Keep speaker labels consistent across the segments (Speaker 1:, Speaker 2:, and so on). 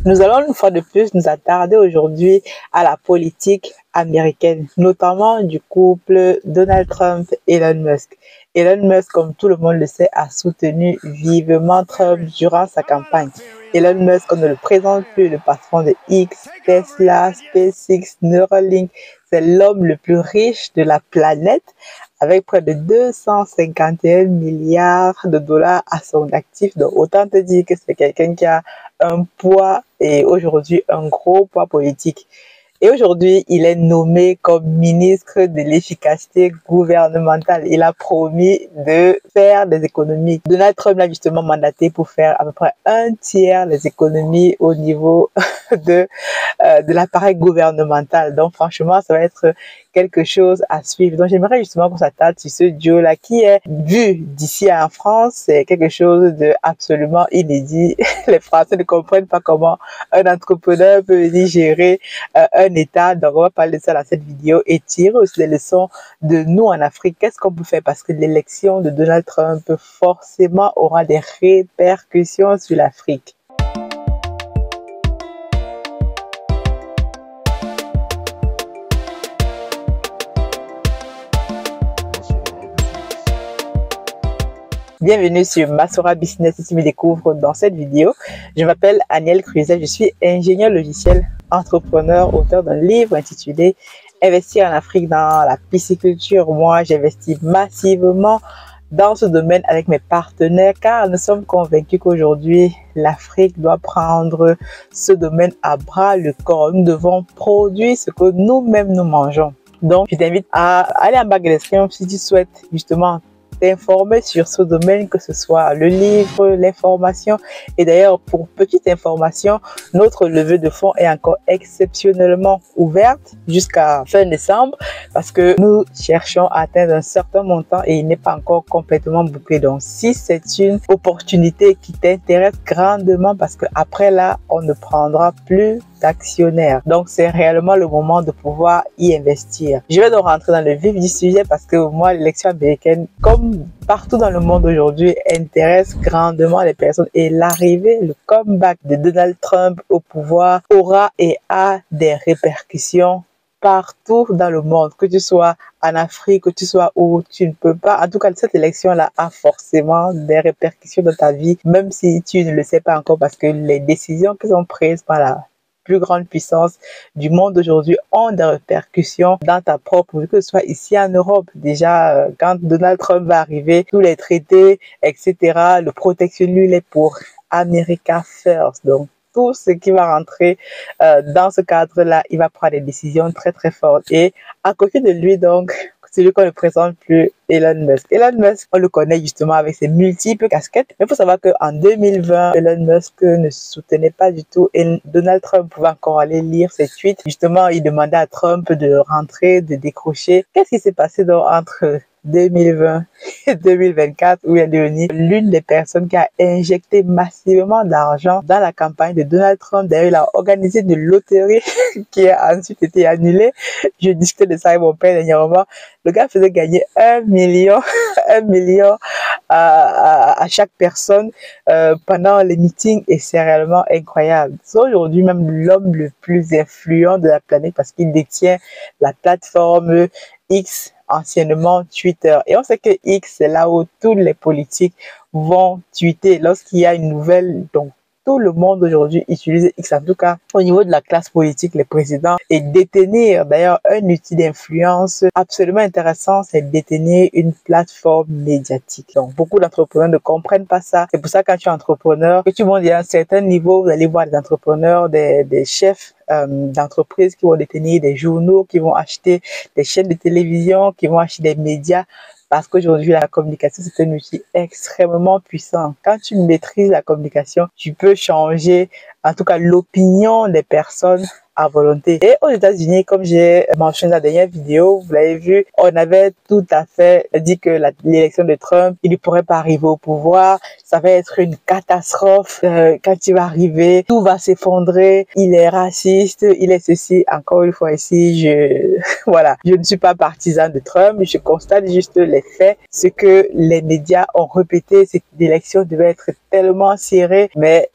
Speaker 1: Nous allons une fois de plus nous attarder aujourd'hui à la politique américaine, notamment du couple Donald Trump et Elon Musk. Elon Musk, comme tout le monde le sait, a soutenu vivement Trump durant sa campagne. Elon Musk, on ne le présente plus, le patron de X, Tesla, SpaceX, Neuralink. C'est l'homme le plus riche de la planète avec près de 251 milliards de dollars à son actif. Donc, autant te dire que c'est quelqu'un qui a un poids et aujourd'hui un gros poids politique. Et aujourd'hui, il est nommé comme ministre de l'efficacité gouvernementale. Il a promis de faire des économies. Donald Trump l'a justement mandaté pour faire à peu près un tiers des économies au niveau de l'appareil gouvernemental. Donc franchement, ça va être quelque chose à suivre. Donc j'aimerais justement qu'on s'attarde sur ce duo-là qui est vu d'ici en France. C'est quelque chose de absolument inédit. Les Français ne comprennent pas comment un entrepreneur peut venir gérer un État. Donc on va parler de ça dans cette vidéo et tirer aussi des leçons de nous en Afrique. Qu'est-ce qu'on peut faire? Parce que l'élection de Donald Trump forcément aura des répercussions sur l'Afrique. Bienvenue sur Masora Business si tu me découvres dans cette vidéo. Je m'appelle Aniel Cruzet, je suis ingénieur logiciel, entrepreneur, auteur d'un livre intitulé Investir en Afrique dans la pisciculture. Moi, j'investis massivement dans ce domaine avec mes partenaires car nous sommes convaincus qu'aujourd'hui, l'Afrique doit prendre ce domaine à bras le corps. Nous devons produire ce que nous-mêmes nous mangeons. Donc, je t'invite à aller en bas de la description si tu souhaites justement t'informer sur ce domaine, que ce soit le livre, l'information. Et d'ailleurs, pour petite information, notre levée de fonds est encore exceptionnellement ouverte jusqu'à fin décembre parce que nous cherchons à atteindre un certain montant et il n'est pas encore complètement bouclé. Donc, si c'est une opportunité qui t'intéresse grandement parce que après là, on ne prendra plus d'actionnaires. Donc, c'est réellement le moment de pouvoir y investir. Je vais donc rentrer dans le vif du sujet parce que moi, l'élection américaine, comme partout dans le monde aujourd'hui, intéresse grandement les personnes et l'arrivée, le comeback de Donald Trump au pouvoir aura et a des répercussions partout dans le monde, que tu sois en Afrique, que tu sois où tu ne peux pas. En tout cas, cette élection-là a forcément des répercussions dans ta vie, même si tu ne le sais pas encore parce que les décisions qui sont prises par la plus grande puissance du monde aujourd'hui ont des répercussions dans ta propre vie, que ce soit ici en Europe. Déjà, quand Donald Trump va arriver, tous les traités, etc., le protectionnisme, il est pour America First. Donc, tout ce qui va rentrer dans ce cadre-là, il va prendre des décisions très, très fortes. Et à côté de lui, donc, celui qu'on ne présente plus, Elon Musk. Elon Musk, on le connaît justement avec ses multiples casquettes. Mais il faut savoir qu'en 2020, Elon Musk ne soutenait pas du tout et Donald Trump pouvait encore aller lire ses tweets. Justement, il demandait à Trump de rentrer, de décrocher. Qu'est-ce qui s'est passé donc entre 2020 et 2024 où il est devenu l'une des personnes qui a injecté massivement d'argent dans la campagne de Donald Trump. D'ailleurs, il a organisé une loterie qui a ensuite été annulée. Je discutais de ça avec mon père dernièrement. Le gars faisait gagner 1 million, 1 million à chaque personne pendant les meetings et c'est réellement incroyable. C'est aujourd'hui même l'homme le plus influent de la planète parce qu'il détient la plateforme X, anciennement Twitter. Et on sait que X, c'est là où tous les politiques vont tweeter. Lorsqu'il y a une nouvelle, donc tout le monde aujourd'hui utilise X, en tout cas au niveau de la classe politique, les présidents, et détenir d'ailleurs un outil d'influence absolument intéressant, c'est détenir une plateforme médiatique. Donc beaucoup d'entrepreneurs ne comprennent pas ça. C'est pour ça que quand tu es entrepreneur, que tu montes à un certain niveau, vous allez voir des entrepreneurs, des chefs d'entreprises qui vont détenir des journaux, qui vont acheter des chaînes de télévision, qui vont acheter des médias. Parce qu'aujourd'hui, la communication, c'est un outil extrêmement puissant. Quand tu maîtrises la communication, tu peux changer, en tout cas, l'opinion des personnes à volonté. Et aux États-Unis, comme j'ai mentionné dans la dernière vidéo, vous l'avez vu, on avait tout à fait dit que l'élection de Trump, il ne pourrait pas arriver au pouvoir. Ça va être une catastrophe. Quand il va arriver, tout va s'effondrer. Il est raciste, il est ceci. Encore une fois ici, voilà, je ne suis pas partisan de Trump. Je constate juste les faits. Ce que les médias ont répété, c'est que l'élection devait être tellement serrée, mais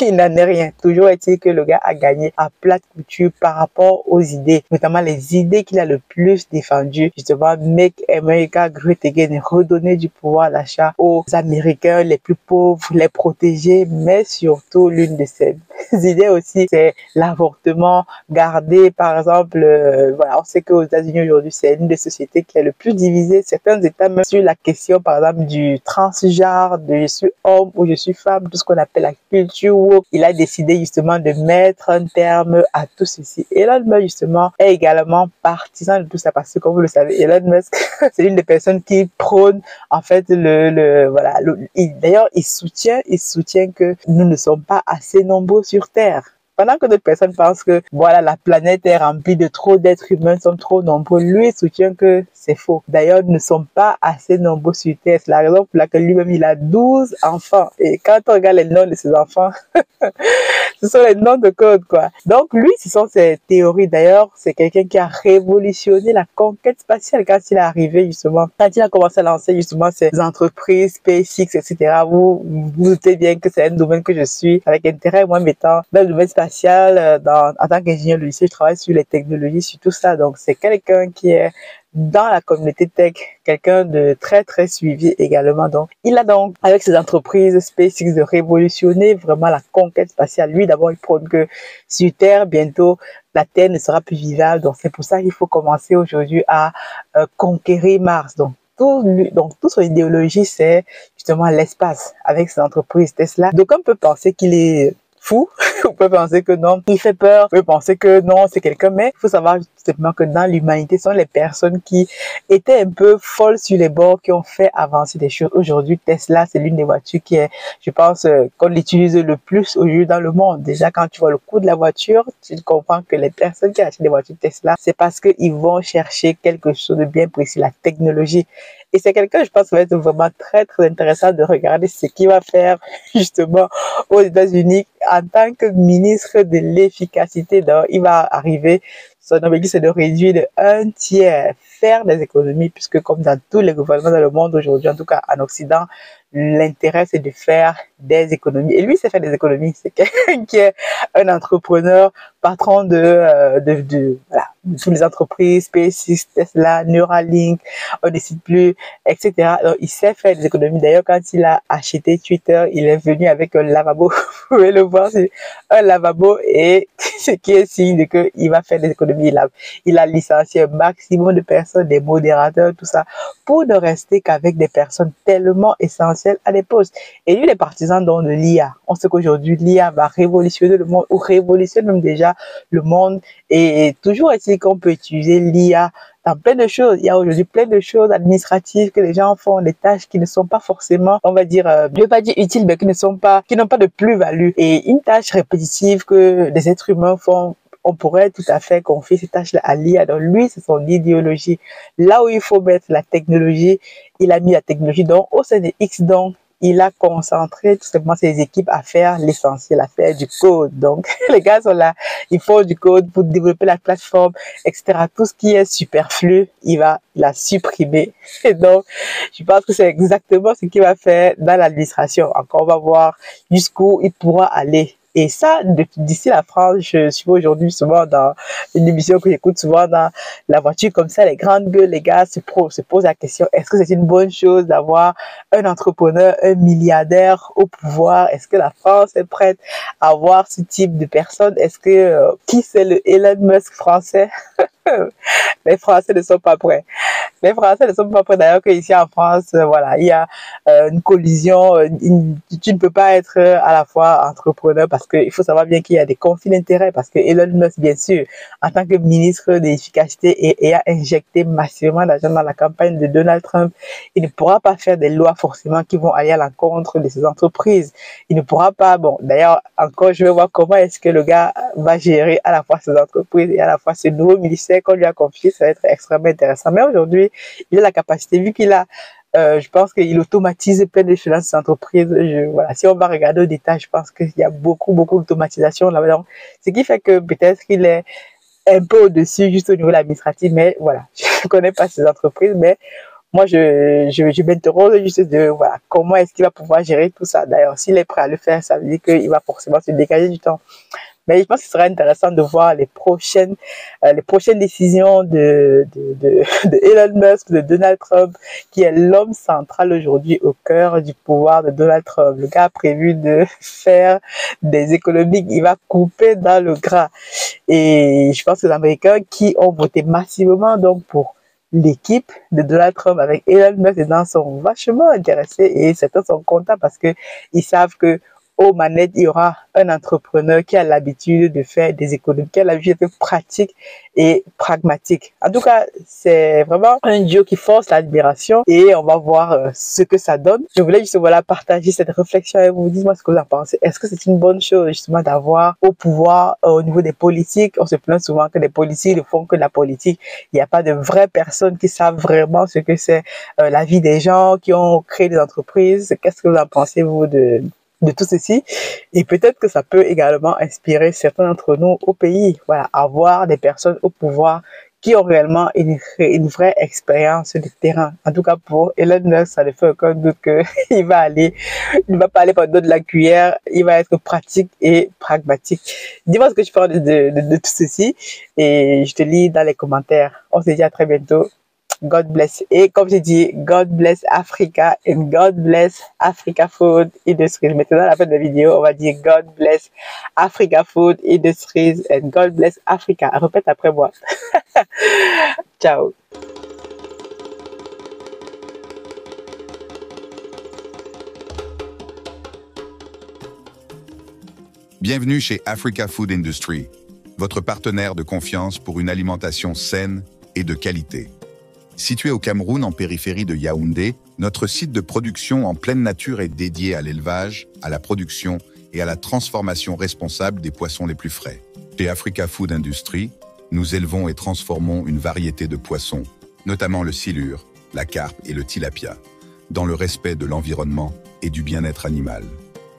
Speaker 1: il n'en est rien. Toujours est-il que le gars a gagné à plate couture par rapport aux idées, notamment les idées qu'il a le plus défendues, justement, Make America Great Again, et redonner du pouvoir d'achat aux Américains les plus pauvres, les protéger, mais surtout l'une de ses idées aussi, c'est l'avortement, garder, par exemple, voilà, on sait qu'aux États-Unis aujourd'hui, c'est une des sociétés qui est le plus divisée. Certains États, même sur la question, par exemple, du transgenre, de je suis homme ou je suis femme, tout ce qu'on appelle la culture woke, il a décidé justement de mettre un terme à tout ceci. Elon Musk, justement, est également partisan de tout ça parce que, comme vous le savez, Elon Musk, c'est l'une des personnes qui prône, en fait, voilà, d'ailleurs, il soutient que nous ne sommes pas assez nombreux sur Terre. Pendant que d'autres personnes pensent que voilà, la planète est remplie de trop d'êtres humains, sont trop nombreux, lui soutient que c'est faux. D'ailleurs, nous ne sommes pas assez nombreux sur Terre. C'est la raison pour laquelle lui-même, il a 12 enfants. Et quand on regarde les noms de ses enfants, ce sont les noms de code, quoi. Donc, lui, ce sont ses théories. D'ailleurs, c'est quelqu'un qui a révolutionné la conquête spatiale quand il est arrivé, justement. Quand il a commencé à lancer, justement, ses entreprises, SpaceX, etc. Vous doutez bien que c'est un domaine que je suis avec intérêt, moi, mettant dans le domaine spatial, en tant qu'ingénieur logiciel, je travaille sur les technologies, sur tout ça. Donc, c'est quelqu'un qui est dans la communauté tech, quelqu'un de très, très suivi également. Donc, il a donc, avec ses entreprises SpaceX, de révolutionner vraiment la conquête spatiale. Lui, d'abord, il prône que sur Terre, bientôt, la Terre ne sera plus vivable. Donc, c'est pour ça qu'il faut commencer aujourd'hui à conquérir Mars. Donc, toute son idéologie, c'est justement l'espace avec ses entreprises Tesla. Donc, on peut penser qu'il est fou, on peut penser que non, il fait peur, on peut penser que non, c'est quelqu'un, mais il faut savoir simplement que dans l'humanité, ce sont les personnes qui étaient un peu folles sur les bords qui ont fait avancer des choses. Aujourd'hui, Tesla, c'est l'une des voitures qui est, je pense, qu'on l'utilise le plus aujourd'hui dans le monde. Déjà, quand tu vois le coût de la voiture, tu comprends que les personnes qui achètent des voitures Tesla, c'est parce qu'ils vont chercher quelque chose de bien précis, la technologie. Et c'est quelqu'un, je pense, qui va être vraiment très, très intéressant de regarder ce qu'il va faire, justement, aux États-Unis en tant que ministre de l'efficacité. Donc, il va arriver, son objectif, c'est de réduire de 1/3, faire des économies, puisque comme dans tous les gouvernements dans le monde aujourd'hui, en tout cas en Occident, l'intérêt, c'est de faire des économies. Et lui, c'est faire des économies. C'est quelqu'un qui est un entrepreneur, patron voilà, de toutes les entreprises, SpaceX, Tesla, Neuralink, on ne décide plus, etc. Donc, il sait faire des économies. D'ailleurs, quand il a acheté Twitter, il est venu avec un lavabo. Vous pouvez le voir, c'est un lavabo, et ce qui est signe qu'il va faire des économies. Il a licencié un maximum de personnes, des modérateurs, tout ça, pour ne rester qu'avec des personnes tellement essentielles à des postes. Et lui, les partisans de l'IA. On sait qu'aujourd'hui, l'IA va révolutionner le monde, ou révolutionne même déjà le monde. Et toujours est-il qu'on peut utiliser l'IA dans plein de choses. Il y a aujourd'hui plein de choses administratives que les gens font, des tâches qui ne sont pas forcément, on va dire, je vais pas dire utiles, mais qui n'ont pas de plus-value. Et une tâche répétitive que des êtres humains font, on pourrait tout à fait confier ces tâches-là à l'IA. Donc lui, c'est son idéologie. Là où il faut mettre la technologie, il a mis la technologie. Donc au sein de X, donc, il a concentré tout simplement ses équipes à faire l'essentiel, à faire du code. Donc, les gars sont là, ils font du code pour développer la plateforme, etc. Tout ce qui est superflu, il a supprimé. Et donc, je pense que c'est exactement ce qu'il va faire dans l'administration. Encore, on va voir jusqu'où il pourra aller. Et ça, d'ici la France, je suis aujourd'hui souvent dans une émission que j'écoute souvent dans la voiture, comme ça, les grandes gueules, les gars se posent la question, est-ce que c'est une bonne chose d'avoir un entrepreneur, un milliardaire au pouvoir? Est-ce que la France est prête à avoir ce type de personne? Est-ce que, qui c'est le Elon Musk français? Les Français ne sont pas prêts. Les Français ne sont pas prêts. D'ailleurs, qu'ici en France, voilà, il y a une collision. Tu ne peux pas être à la fois entrepreneur parce qu'il faut savoir bien qu'il y a des conflits d'intérêts parce que Elon Musk, bien sûr, en tant que ministre de l'efficacité et a injecté massivement d'argent dans la campagne de Donald Trump, il ne pourra pas faire des lois forcément qui vont aller à l'encontre de ses entreprises. Il ne pourra pas, bon, d'ailleurs, encore, je vais voir comment est-ce que le gars va gérer à la fois ses entreprises et à la fois ce nouveau ministère qu'on lui a confié. Ça va être extrêmement intéressant. Mais aujourd'hui, il a la capacité, vu qu'il a, je pense qu'il automatise plein de choses dans ses entreprises. Voilà, si on va regarder au détail, je pense qu'il y a beaucoup d'automatisation là-dedans. Ce qui fait que peut-être qu'il est un peu au-dessus, juste au niveau administratif, mais voilà, je ne connais pas ces entreprises, mais Moi, je m'interroge juste de, voilà, comment est-ce qu'il va pouvoir gérer tout ça. D'ailleurs, s'il est prêt à le faire, ça veut dire qu'il va forcément se dégager du temps. Mais je pense que ce sera intéressant de voir les prochaines décisions de Elon Musk, de Donald Trump, qui est l'homme central aujourd'hui au cœur du pouvoir de Donald Trump. Le gars a prévu de faire des économies, il va couper dans le gras. Et je pense que les Américains qui ont voté massivement donc pour l'équipe de Donald Trump avec Elon Musk dedans sont vachement intéressés et certains sont contents parce que ils savent que aux manettes, il y aura un entrepreneur qui a l'habitude de faire des économies, qui a l'habitude d'être pratique et pragmatique. En tout cas, c'est vraiment un duo qui force l'admiration et on va voir ce que ça donne. Je voulais juste partager cette réflexion avec vous. Dites-moi ce que vous en pensez. Est-ce que c'est une bonne chose justement d'avoir au pouvoir au niveau des politiques? On se plaint souvent que les politiques ne font que de la politique. Il n'y a pas de vraies personnes qui savent vraiment ce que c'est la vie des gens qui ont créé des entreprises. Qu'est-ce que vous en pensez, vous, de tout ceci? Et peut-être que ça peut également inspirer certains d'entre nous au pays. Voilà, avoir des personnes au pouvoir qui ont réellement une vraie expérience de terrain. En tout cas, pour Elon Musk, ça ne fait aucun doute qu'il va pas aller par le dos de la cuillère, il va être pratique et pragmatique. Dis-moi ce que tu penses de tout ceci et je te lis dans les commentaires. On se dit à très bientôt. God bless. Et comme j'ai dit, God bless Africa and God bless Africa Food Industries. Maintenant, à la fin de la vidéo, on va dire God bless Africa Food Industries and God bless Africa. Répète après moi. Ciao.
Speaker 2: Bienvenue chez Africa Food Industry, votre partenaire de confiance pour une alimentation saine et de qualité. Situé au Cameroun en périphérie de Yaoundé, notre site de production en pleine nature est dédié à l'élevage, à la production et à la transformation responsable des poissons les plus frais. Chez Africa Food Industry, nous élevons et transformons une variété de poissons, notamment le silure, la carpe et le tilapia, dans le respect de l'environnement et du bien-être animal.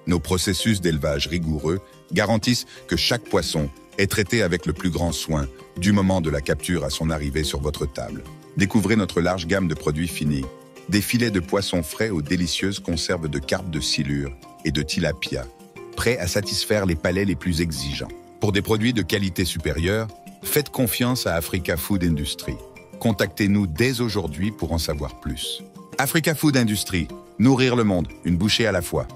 Speaker 2: Nos processus d'élevage rigoureux garantissent que chaque poisson est traité avec le plus grand soin du moment de la capture à son arrivée sur votre table. Découvrez notre large gamme de produits finis, des filets de poissons frais aux délicieuses conserves de carpe de silure et de tilapia, prêts à satisfaire les palais les plus exigeants. Pour des produits de qualité supérieure, faites confiance à Africa Food Industry. Contactez-nous dès aujourd'hui pour en savoir plus. Africa Food Industry, nourrir le monde, une bouchée à la fois.